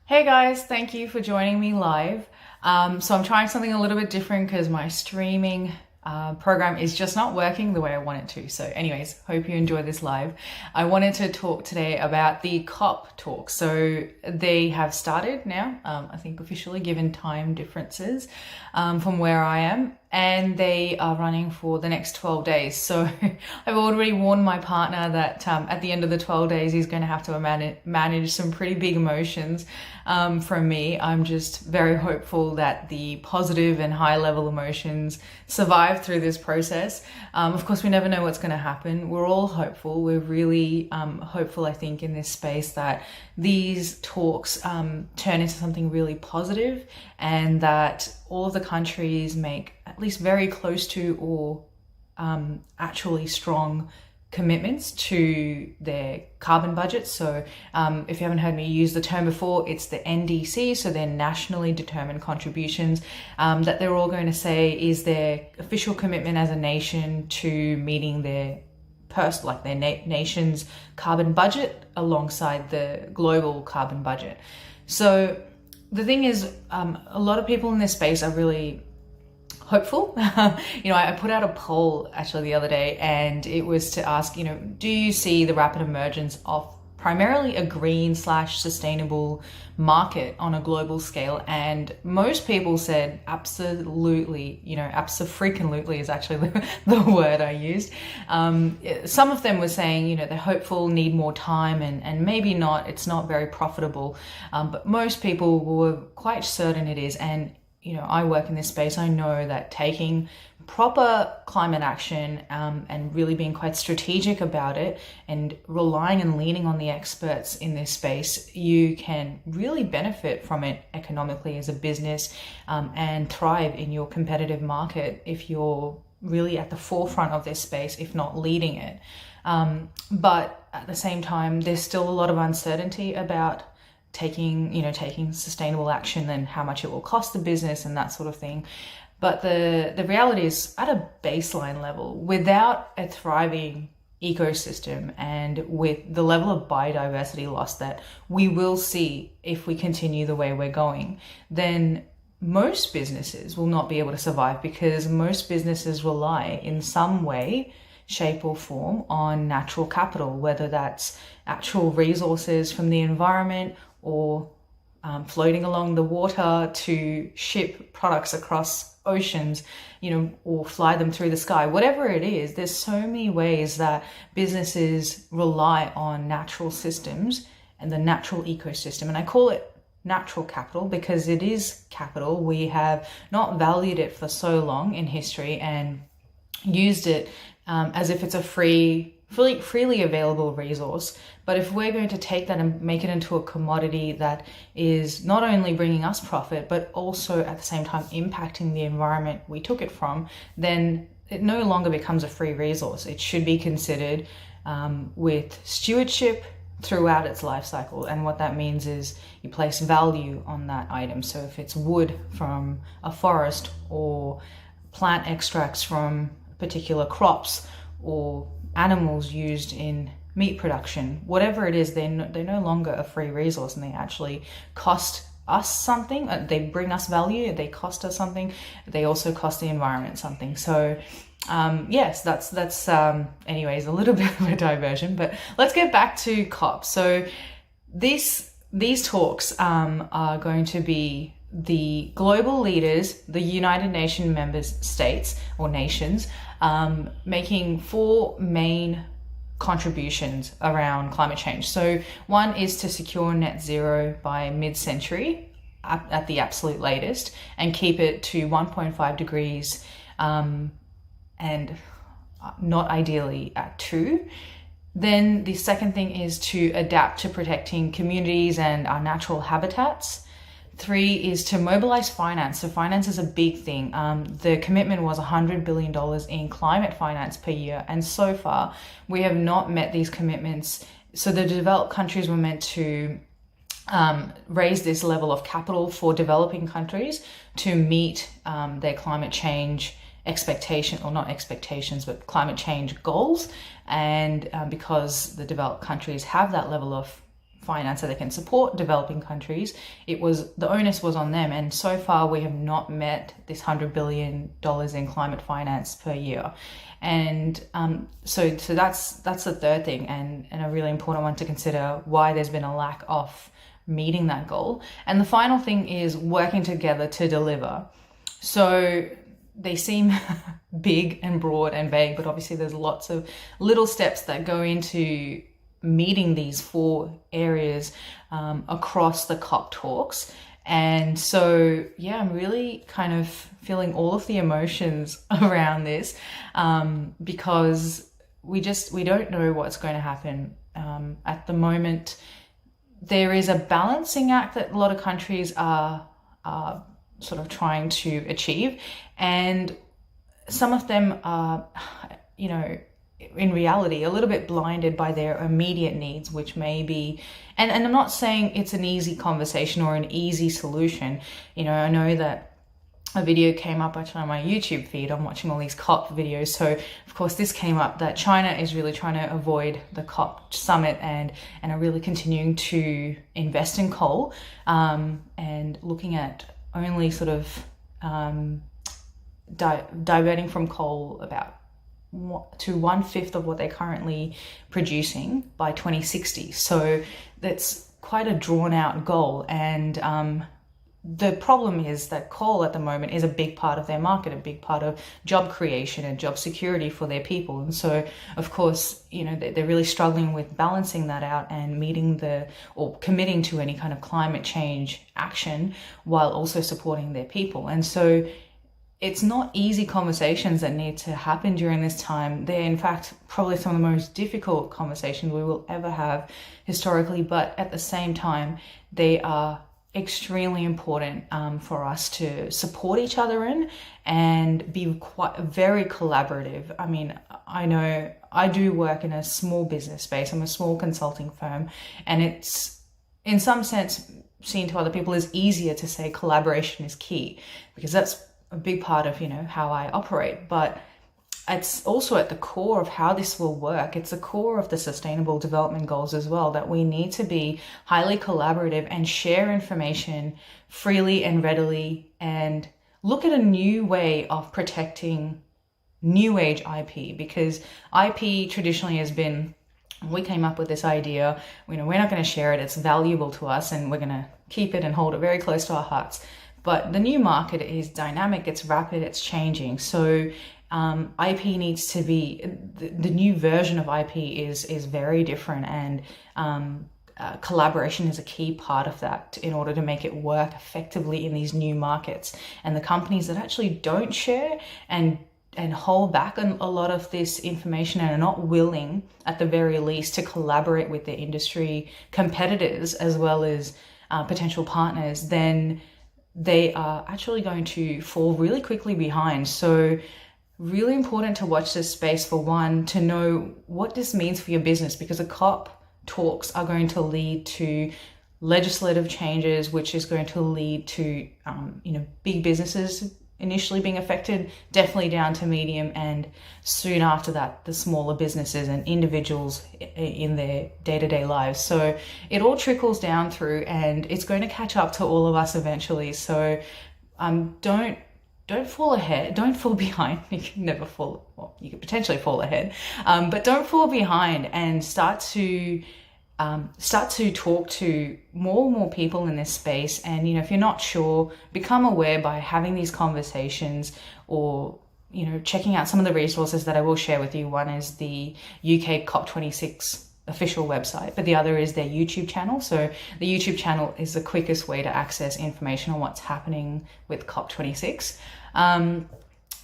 Hey guys, thank you for joining me live. So I'm trying something a little bit different because my streaming program is just not working the way I want it to. So anyways, hope you enjoy this live. I wanted to talk today about the COP talks. So they have started now, I think officially, given time differences from where I am. And they are running for the next 12 days. So I've already warned my partner that at the end of the 12 days, he's going to have to manage some pretty big emotions from me. I'm just very hopeful that the positive and high level emotions survive through this process. Of course, we never know what's going to happen. We're all hopeful. We're really hopeful, I think, in this space that these talks turn into something really positive and that all of the countries make at least very close to or actually strong commitments to their carbon budgets. So if you haven't heard me use the term before, it's the NDC, so they're nationally determined contributions that they're all going to say is their official commitment as a nation to meeting their nation's carbon budget alongside the global carbon budget. So the thing is, a lot of people in this space are really hopeful. I put out a poll actually the other day, and it was to ask, do you see the rapid emergence of primarily a green/sustainable market on a global scale? And most people said absolutely, abso-freaking-lutely is actually the word I used. Some of them were saying, they're hopeful, need more time, and maybe not, it's not very profitable. But most people were quite certain it is. And I work in this space. I know that taking proper climate action and really being quite strategic about it and relying and leaning on the experts in this space, you can really benefit from it economically as a business and thrive in your competitive market if you're really at the forefront of this space, if not leading it. But at the same time, there's still a lot of uncertainty about taking sustainable action and how much it will cost the business and that sort of thing. But the reality is, at a baseline level, without a thriving ecosystem and with the level of biodiversity loss that we will see if we continue the way we're going, then most businesses will not be able to survive, because most businesses rely in some way, shape or form on natural capital, whether that's actual resources from the environment or floating along the water to ship products across oceans, or fly them through the sky. Whatever it is, there's so many ways that businesses rely on natural systems and the natural ecosystem. And I call it natural capital because it is capital. We have not valued it for so long in history and used it as if it's a freely available resource. But if we're going to take that and make it into a commodity that is not only bringing us profit, but also at the same time impacting the environment we took it from, then it no longer becomes a free resource. It should be considered with stewardship throughout its life cycle. And what that means is you place value on that item. So if it's wood from a forest or plant extracts from particular crops or animals used in meat production, whatever it is, they're no longer a free resource, and they actually cost us something. They bring us value, they cost us something, they also cost the environment something. So yes, that's anyways, a little bit of a diversion, but let's get back to COP. So these talks are going to be the global leaders, the United Nations member states or nations, making four main contributions around climate change. So one is to secure net zero by mid-century at the absolute latest and keep it to 1.5 degrees and not ideally at 2. Then the second thing is to adapt to protecting communities and our natural habitats. 3 is to mobilize finance. So finance is a big thing. The commitment was $100 billion in climate finance per year. And so far, we have not met these commitments. So the developed countries were meant to raise this level of capital for developing countries to meet their climate change expectation, or not expectations, but climate change goals. And because the developed countries have that level of finance so they can support developing countries. The onus was on them, and so far we have not met this $100 billion in climate finance per year. And so that's the third thing, and a really important one to consider, why there's been a lack of meeting that goal. And the final thing is working together to deliver. So they seem big and broad and vague, but obviously there's lots of little steps that go into meeting these 4 areas across the COP talks. And so, yeah, I'm really kind of feeling all of the emotions around this because we don't know what's going to happen. At the moment, there is a balancing act that a lot of countries are sort of trying to achieve, and some of them are, you know, in reality a little bit blinded by their immediate needs, which may be, and I'm not saying it's an easy conversation or an easy solution. You know, I know that a video came up actually on my YouTube feed. I'm watching all these COP videos, so of course this came up that China is really trying to avoid the COP summit and are really continuing to invest in coal and looking at only sort of diverting from coal about to 1/5 of what they're currently producing by 2060. So that's quite a drawn out goal. And the problem is that coal at the moment is a big part of their market, a big part of job creation and job security for their people. And so, of course, you know, they're really struggling with balancing that out and meeting or committing to any kind of climate change action while also supporting their people. And so it's not easy conversations that need to happen during this time. They're, in fact, probably some of the most difficult conversations we will ever have historically, but at the same time, they are extremely important for us to support each other in and be very collaborative. I mean, I know I do work in a small business space. I'm a small consulting firm, and it's, in some sense, seen to other people as easier to say collaboration is key, because that's a big part of, you know, how I operate. But it's also at the core of how this will work. It's the core of the Sustainable Development Goals as well, that we need to be highly collaborative and share information freely and readily and look at a new way of protecting new age IP, because IP traditionally has been, we came up with this idea, you know, we're not going to share it, it's valuable to us, and we're going to keep it and hold it very close to our hearts. But the new market is dynamic, it's rapid, it's changing. So IP needs to be, the new version of IP is very different, and collaboration is a key part of that in order to make it work effectively in these new markets. And the companies that actually don't share and hold back on a lot of this information and are not willing, at the very least, to collaborate with their industry competitors as well as potential partners, then they are actually going to fall really quickly behind. So really important to watch this space, for one, to know what this means for your business, because the COP talks are going to lead to legislative changes, which is going to lead to you know, big businesses initially being affected, definitely down to medium, and soon after that, the smaller businesses and individuals in their day-to-day lives. So it all trickles down through, and it's going to catch up to all of us eventually. So don't fall ahead, don't fall behind. You can never fall, well, you could potentially fall ahead, but don't fall behind, and start to talk to more and more people in this space. And, you know, if you're not sure, become aware by having these conversations, or, you know, checking out some of the resources that I will share with you. One is the UK COP26 official website, but the other is their YouTube channel. So the YouTube channel is the quickest way to access information on what's happening with COP26.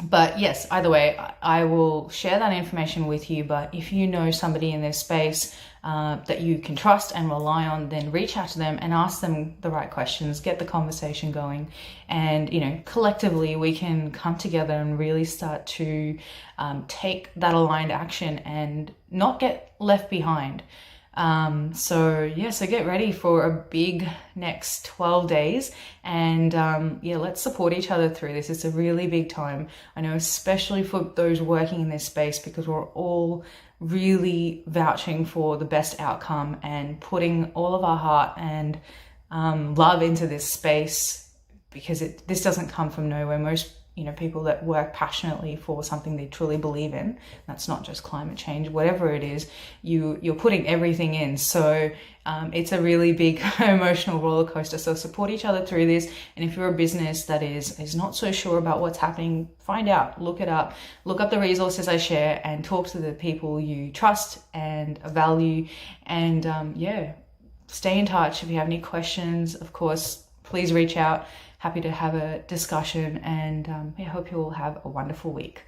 But yes, either way, I will share that information with you. But if you know somebody in this space that you can trust and rely on, then reach out to them and ask them the right questions, get the conversation going. And, you know, collectively we can come together and really start to take that aligned action and not get left behind. So get ready for a big next 12 days, and let's support each other through this. It's a really big time. I know, especially for those working in this space, because we're all really vouching for the best outcome and putting all of our heart and love into this space, because this doesn't come from nowhere. Most people that work passionately for something they truly believe in, that's not just climate change, whatever it is, you're putting everything in. So it's a really big emotional roller coaster. So support each other through this. And if you're a business that is not so sure about what's happening, find out, look it up, look up the resources I share, and talk to the people you trust and value. And stay in touch. If you have any questions, of course, please reach out. Happy to have a discussion, and I hope you all have a wonderful week.